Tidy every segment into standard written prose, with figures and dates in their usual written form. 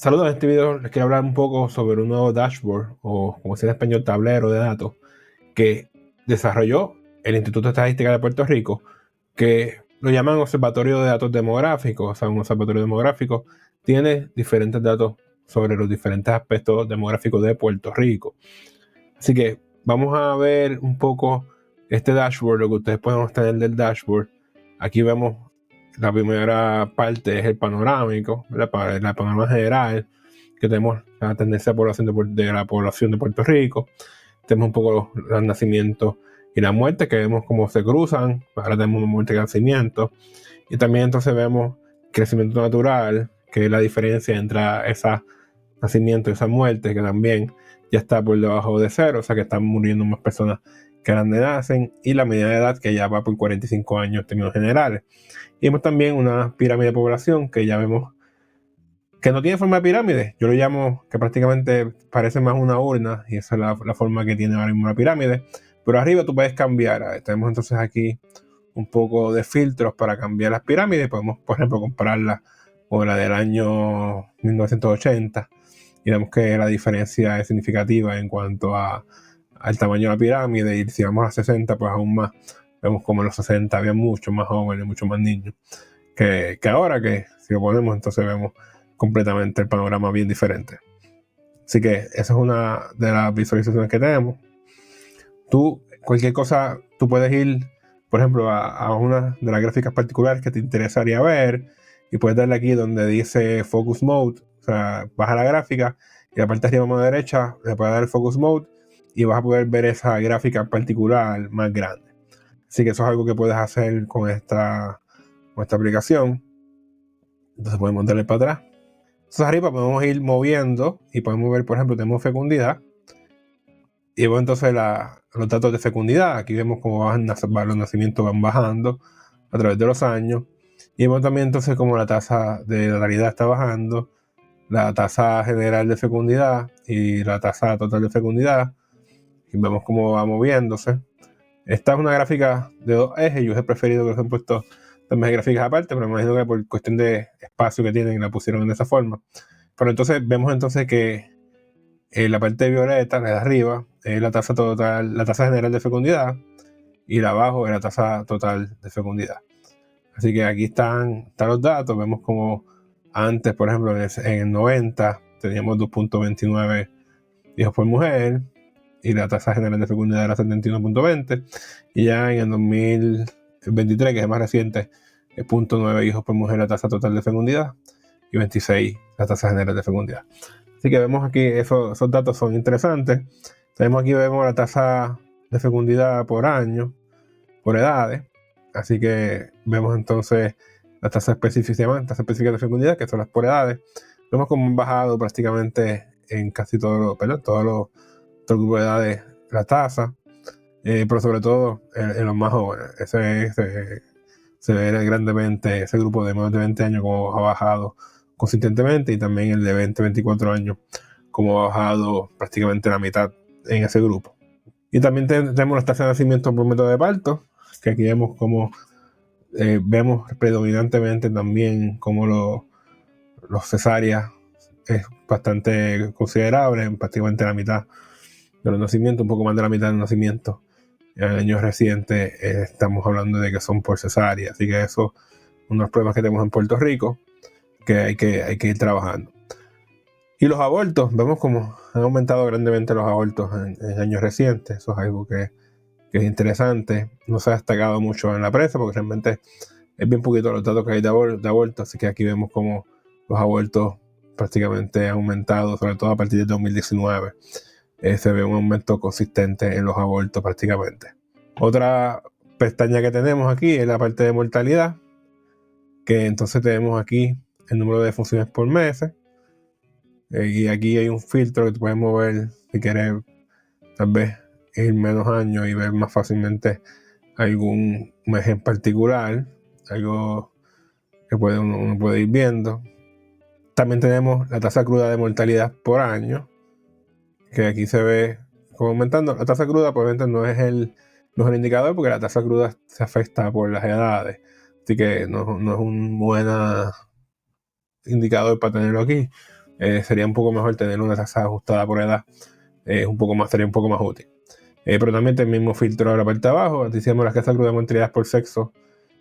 Saludos, en este video les quiero hablar un poco sobre un nuevo dashboard o como se dice en español tablero de datos que desarrolló el Instituto de Estadística de Puerto Rico, que lo llaman Observatorio de Datos Demográficos. O sea, un observatorio demográfico tiene diferentes datos sobre los diferentes aspectos demográficos de Puerto Rico. Así que vamos a ver un poco este dashboard, lo que ustedes pueden obtener del dashboard. Aquí vemos la primera parte es el panorámico, el panorama general, que tenemos la tendencia de población de la población de Puerto Rico. Tenemos un poco los nacimientos y la muerte, que vemos cómo se cruzan. Ahora tenemos muerte y nacimiento. Y también entonces vemos crecimiento natural, que es la diferencia entre ese nacimiento y esa muerte, que también ya está por debajo de cero, o sea que están muriendo más personas que las de nacen, y la media de edad que ya va por 45 años en términos generales. Y vemos también una pirámide de población que ya vemos que no tiene forma de pirámide. Yo lo llamo que prácticamente parece más una urna, y esa es la forma que tiene ahora mismo una pirámide. Pero arriba tú puedes cambiar. Tenemos entonces aquí un poco de filtros para cambiar las pirámides. Podemos, por ejemplo, compararla con la del año 1980 y vemos que la diferencia es significativa en cuanto al tamaño de la pirámide. Y si vamos a 60, pues aún más. Vemos como en los 60 había mucho más jóvenes, mucho más niños que ahora, que si lo ponemos entonces vemos completamente el panorama bien diferente. Así que esa es una de las visualizaciones que tenemos. Cualquier cosa, tú puedes ir, por ejemplo, a una de las gráficas particulares que te interesaría ver, y puedes darle aquí donde dice Focus Mode. O sea, baja la gráfica y la parte de arriba a mano derecha le puedes dar el Focus Mode y vas a poder ver esa gráfica particular más grande. Así que eso es algo que puedes hacer con esta aplicación. Entonces podemos darle para atrás. Entonces arriba podemos ir moviendo y podemos ver, por ejemplo, tenemos fecundidad. Y vemos entonces los datos de fecundidad. Aquí vemos cómo los nacimientos van bajando a través de los años. Y vemos también entonces cómo la tasa de natalidad está bajando, la tasa general de fecundidad y la tasa total de fecundidad. Y vemos cómo va moviéndose. Esta es una gráfica de dos ejes. Yo he preferido que se han puesto también gráficas aparte, pero me imagino que por cuestión de espacio que tienen la pusieron de esa forma. Pero entonces vemos entonces que la parte violeta, la de arriba, es la tasa total, la tasa general de fecundidad, y la de abajo es la tasa total de fecundidad. Así que aquí están los datos. Vemos como antes, por ejemplo, en el 90 teníamos 2.29 hijos por mujer y la tasa general de fecundidad era 71.20, y ya en el 2023, que es más reciente, es 0.9 hijos por mujer la tasa total de fecundidad y 26 la tasa general de fecundidad. Así que vemos aquí, esos datos son interesantes. Vemos la tasa de fecundidad por año, por edades. Así que vemos entonces la tasa específica de fecundidad, que son las por edades. Vemos cómo han bajado prácticamente en casi todos los grupos de edades la tasa, pero sobre todo en los más jóvenes. Se ve grandemente ese grupo de menos de 20 años como ha bajado consistentemente, y también el de 20-24 años como ha bajado prácticamente la mitad en ese grupo. Y también tenemos las tasas de nacimiento por método de parto, que aquí vemos como vemos predominantemente también como los cesáreas es bastante considerable, prácticamente la mitad de los nacimientos, un poco más de la mitad de los nacimientos en años recientes estamos hablando de que son por cesárea. Así que eso es uno de los problemas que tenemos en Puerto Rico, que hay que ir trabajando. Y los abortos, vemos como han aumentado grandemente los abortos en años recientes. Eso es algo que es interesante. No se ha destacado mucho en la prensa porque realmente es bien poquito los datos que hay de abortos. Así que aquí vemos como los abortos prácticamente han aumentado, sobre todo a partir de 2019. Se ve un aumento consistente en los abortos prácticamente. Otra pestaña que tenemos aquí es la parte de mortalidad, que entonces tenemos aquí el número de funciones por meses. Y aquí hay un filtro que tú puedes mover si quieres tal vez ir menos años y ver más fácilmente algún mes en particular, algo que uno puede ir viendo. También tenemos la tasa cruda de mortalidad por año, que aquí se ve como aumentando. La tasa cruda probablemente no es el indicador, porque la tasa cruda se afecta por las edades, así que no es un buen indicador para tenerlo aquí. sería un poco mejor tener una tasa ajustada por edad. Sería un poco más útil. Pero también el mismo filtro de la parte de abajo. Decíamos las tasas de mortalidad por sexo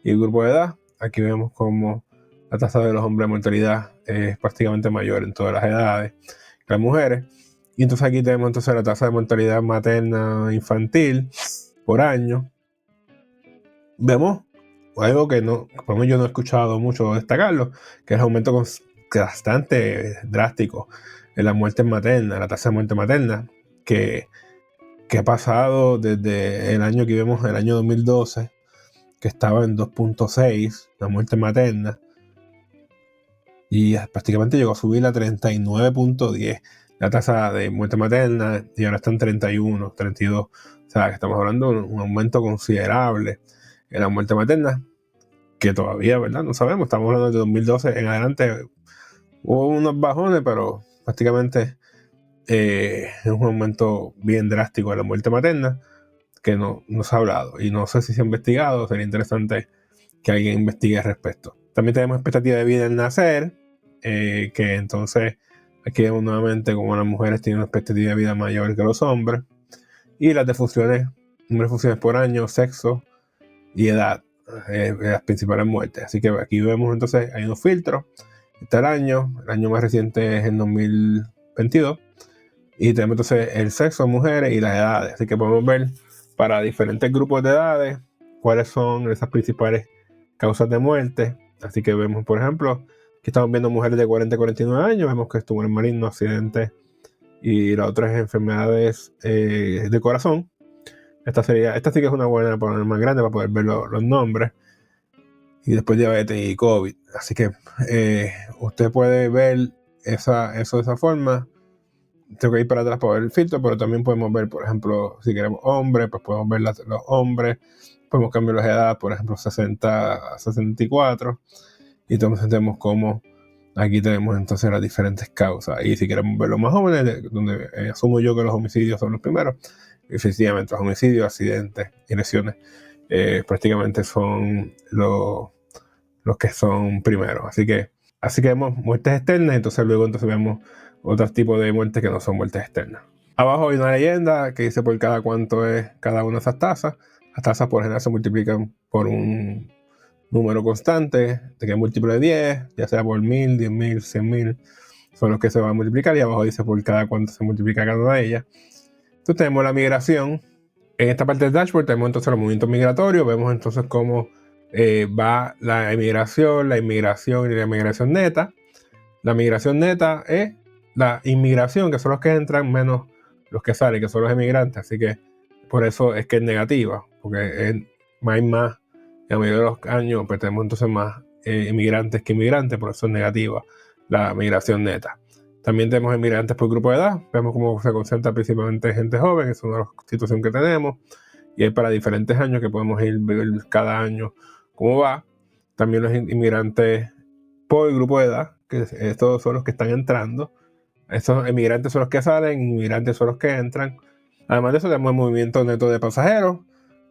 y grupo de edad. Aquí vemos como la tasa de los hombres de mortalidad es prácticamente mayor en todas las edades que las mujeres. Y entonces aquí tenemos entonces la tasa de mortalidad materna infantil por año. Vemos algo que no, por lo menos yo no he escuchado mucho destacarlo, que es el aumento bastante drástico en la muerte materna, la tasa de muerte materna, que ha pasado desde el año que vemos, el año 2012, que estaba en 2.6, la muerte materna, y prácticamente llegó a subir a 39.10 la tasa de muerte materna, y ahora está en 31, 32. O sea, que estamos hablando de un aumento considerable en la muerte materna, que todavía, ¿verdad? No sabemos, estamos hablando de 2012 en adelante. Hubo unos bajones, pero prácticamente es un aumento bien drástico de la muerte materna que no se ha hablado y no sé si se ha investigado. Sería interesante que alguien investigue al respecto. También tenemos expectativa de vida al nacer, que entonces aquí vemos nuevamente como las mujeres tienen una expectativa de vida mayor que los hombres, y las defunciones, número de defunciones por año, sexo y edad, las principales muertes. Así que aquí vemos entonces hay unos filtros. Está el año más reciente es el 2022, y tenemos entonces el sexo de mujeres y las edades. Así que podemos ver para diferentes grupos de edades cuáles son esas principales causas de muerte. Así que vemos, por ejemplo, aquí estamos viendo mujeres de 40 a 49 años, vemos que es tumores malignos, accidentes, y la otra es enfermedades de corazón. Esta sí que es una buena poner más grande para poder ver los nombres. Y después diabetes y COVID. Así que usted puede ver eso de esa forma. Tengo que ir para atrás para ver el filtro, pero también podemos ver, por ejemplo, si queremos hombres, pues podemos ver los hombres. Podemos cambiar las edades, por ejemplo, 60 a 64. Y entonces tenemos cómo aquí tenemos entonces las diferentes causas. Y si queremos ver los más jóvenes, donde asumo yo que los homicidios son los primeros, efectivamente los homicidios, accidentes y lesiones prácticamente son los que son primeros. Así que vemos muertes externas, y entonces luego vemos otros tipos de muertes que no son muertes externas. Abajo hay una leyenda que dice por cada cuánto es cada una de esas tasas. Las tasas por general se multiplican por un número constante, de que es múltiplo de 10, ya sea por 1000, 10.000, 100.000, son los que se van a multiplicar, y abajo dice por cada cuánto se multiplica cada una de ellas. Entonces tenemos la migración. En esta parte del dashboard tenemos entonces los movimientos migratorios. Vemos entonces cómo va la inmigración y la inmigración neta. La migración neta es la inmigración, que son los que entran menos los que salen, que son los emigrantes. Así que por eso es que es negativa, porque hay más, en la mayoría de los años pues tenemos entonces más inmigrantes que inmigrantes, por eso es negativa la migración neta. También tenemos inmigrantes por grupo de edad. Vemos cómo se concentra principalmente gente joven, que es una de las situaciones que tenemos, y hay para diferentes años que podemos ir ver cada año cómo va. También los inmigrantes por grupo de edad, que estos son los que están entrando. Estos inmigrantes son los que salen, inmigrantes son los que entran. Además de eso tenemos el movimiento neto de pasajeros,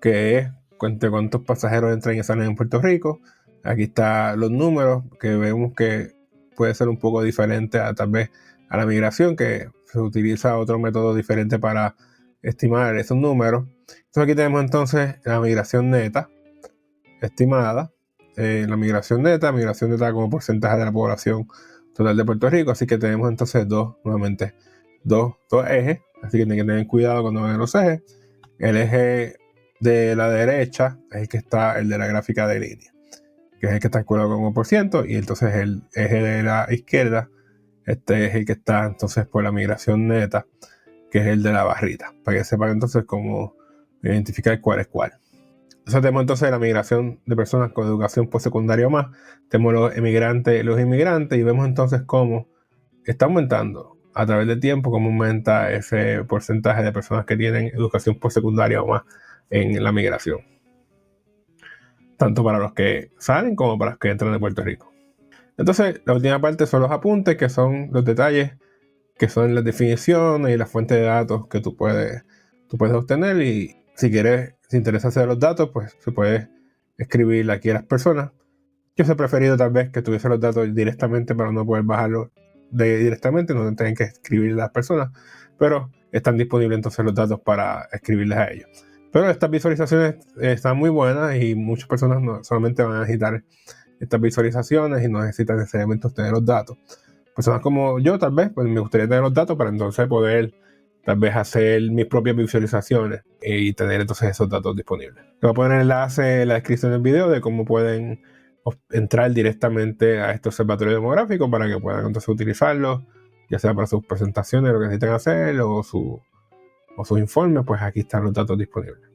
que es cuántos pasajeros entran y salen en Puerto Rico. Aquí están los números, que vemos que puede ser un poco diferente tal vez a la migración, que se utiliza otro método diferente para estimar esos números. Entonces aquí tenemos entonces la migración neta estimada, la migración neta como porcentaje de la población total de Puerto Rico. Así que tenemos entonces dos ejes, así que tienen que tener cuidado cuando ven los ejes. El eje de la derecha es el que está, el de la gráfica de línea, que es el que está calculado como %, y entonces el eje de la izquierda, este es el que está entonces por la migración neta, que es el de la barrita, para que sepan entonces cómo identificar cuál es cuál. Entonces tenemos entonces la migración de personas con educación postsecundaria o más, tenemos los inmigrantes, y vemos entonces cómo está aumentando a través del tiempo, cómo aumenta ese porcentaje de personas que tienen educación postsecundaria o más en la migración, tanto para los que salen como para los que entran de Puerto Rico. Entonces, la última parte son los apuntes, que son los detalles, que son las definiciones y las fuentes de datos que tú puedes obtener. Y si te interesa hacer los datos, pues se puede escribir aquí a las personas. Yo he preferido tal vez que tuviese los datos directamente para no poder bajarlos directamente, no tienen que escribir las personas, pero están disponibles entonces los datos para escribirles a ellos. Pero estas visualizaciones están muy buenas y muchas personas no solamente van a necesitar estas visualizaciones y no necesitan necesariamente obtener los datos. Personas como yo, tal vez, pues me gustaría tener los datos para entonces poder tal vez hacer mis propias visualizaciones y tener entonces esos datos disponibles. Les voy a poner el enlace en la descripción del video de cómo pueden entrar directamente a este observatorio demográfico para que puedan entonces utilizarlo, ya sea para sus presentaciones, lo que necesitan hacer o sus informes, pues aquí están los datos disponibles.